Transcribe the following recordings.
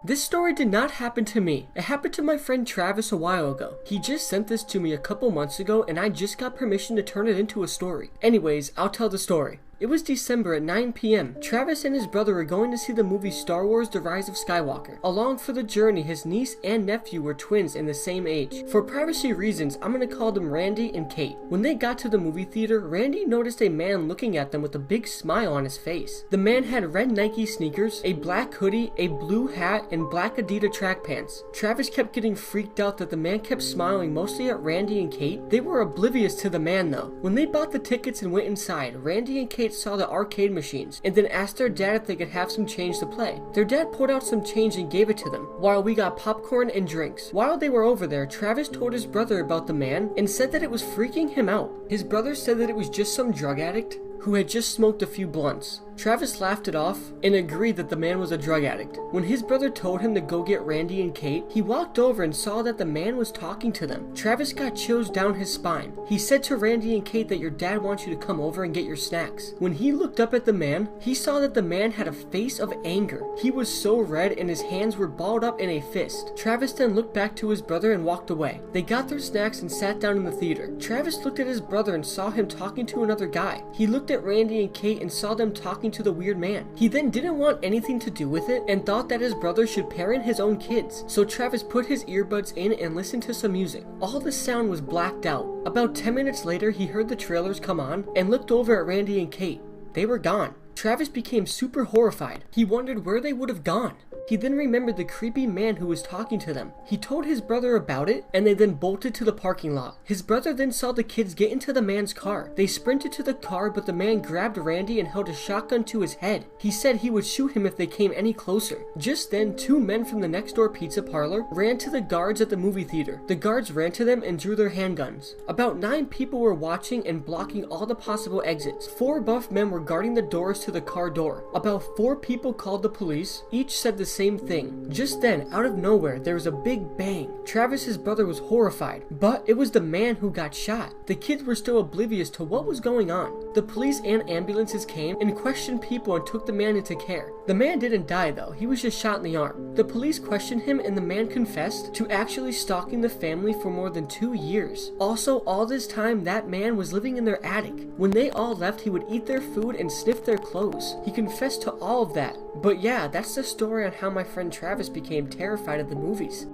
This story did not happen to me. It happened to my friend Travis a while ago. He just sent this to me a couple months ago and I just got permission to turn it into a story. Anyways, I'll tell the story. It was December at 9 p.m. Travis and his brother were going to see the movie Star Wars: The Rise of Skywalker. Along for the journey, his niece and nephew were twins in the same age. For privacy reasons, I'm gonna call them Randy and Kate. When they got to the movie theater, Randy noticed a man looking at them with a big smile on his face. The man had red Nike sneakers, a black hoodie, a blue hat, and black Adidas track pants. Travis kept getting freaked out that the man kept smiling mostly at Randy and Kate. They were oblivious to the man though. When they bought the tickets and went inside, Randy and Kate saw the arcade machines and then asked their dad if they could have some change to play. Their dad pulled out some change and gave it to them, while we got popcorn and drinks. While they were over there, Travis told his brother about the man and said that it was freaking him out. His brother said that it was just some drug addict who had just smoked a few blunts. Travis laughed it off and agreed that the man was a drug addict. When his brother told him to go get Randy and Kate, he walked over and saw that the man was talking to them. Travis got chills down his spine. He said to Randy and Kate that your dad wants you to come over and get your snacks. When he looked up at the man, he saw that the man had a face of anger. He was so red and his hands were balled up in a fist. Travis then looked back to his brother and walked away. They got their snacks and sat down in the theater. Travis looked at his brother and saw him talking to another guy. He looked at Randy and Kate and saw them talking to the weird man. He then didn't want anything to do with it and thought that his brother should parent his own kids. So Travis put his earbuds in and listened to some music. All the sound was blacked out. About 10 minutes later, he heard the trailers come on and looked over at Randy and Kate. They were gone. Travis became super horrified. He wondered where they would have gone. He then remembered the creepy man who was talking to them. He told his brother about it, and they then bolted to the parking lot. His brother then saw the kids get into the man's car. They sprinted to the car, but the man grabbed Randy and held a shotgun to his head. He said he would shoot him if they came any closer. Just then, two men from the next door pizza parlor ran to the guards at the movie theater. The guards ran to them and drew their handguns. About 9 people were watching and blocking all the possible exits. 4 buff men were guarding the doors to the car door. About 4 people called the police. Each said the same thing. Just then, out of nowhere, there was a big bang. Travis's brother was horrified, but it was the man who got shot. The kids were still oblivious to what was going on. The police and ambulances came and questioned people and took the man into care. The man didn't die though, he was just shot in the arm. The police questioned him and the man confessed to actually stalking the family for more than 2 years. Also, all this time, that man was living in their attic. When they all left, he would eat their food and sniff their clothes. He confessed to all of that. But yeah, that's the story on how my friend Travis became terrified of the movies.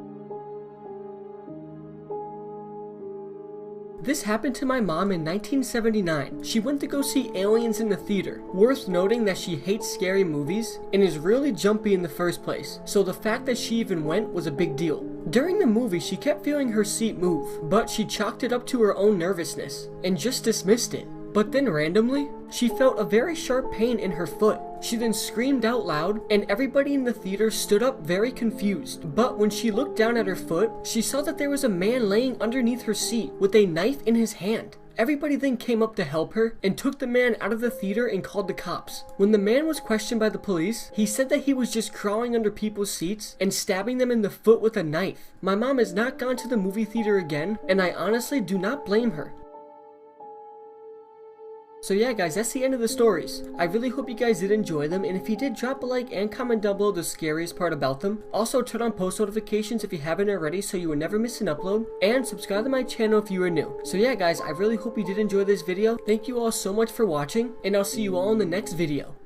This happened to my mom in 1979. She went to go see Aliens in the theater. Worth noting that she hates scary movies and is really jumpy in the first place, so the fact that she even went was a big deal. During the movie, she kept feeling her seat move, but she chalked it up to her own nervousness and just dismissed it. But then randomly, she felt a very sharp pain in her foot. She then screamed out loud, and everybody in the theater stood up very confused. But when she looked down at her foot, she saw that there was a man laying underneath her seat with a knife in his hand. Everybody then came up to help her and took the man out of the theater and called the cops. When the man was questioned by the police, he said that he was just crawling under people's seats and stabbing them in the foot with a knife. My mom has not gone to the movie theater again, and I honestly do not blame her. So yeah guys, that's the end of the stories. I really hope you guys did enjoy them, and if you did, drop a like and comment down below the scariest part about them. Also, turn on post notifications if you haven't already so you will never miss an upload, and subscribe to my channel if you are new. So yeah guys, I really hope you did enjoy this video. Thank you all so much for watching, and I'll see you all in the next video.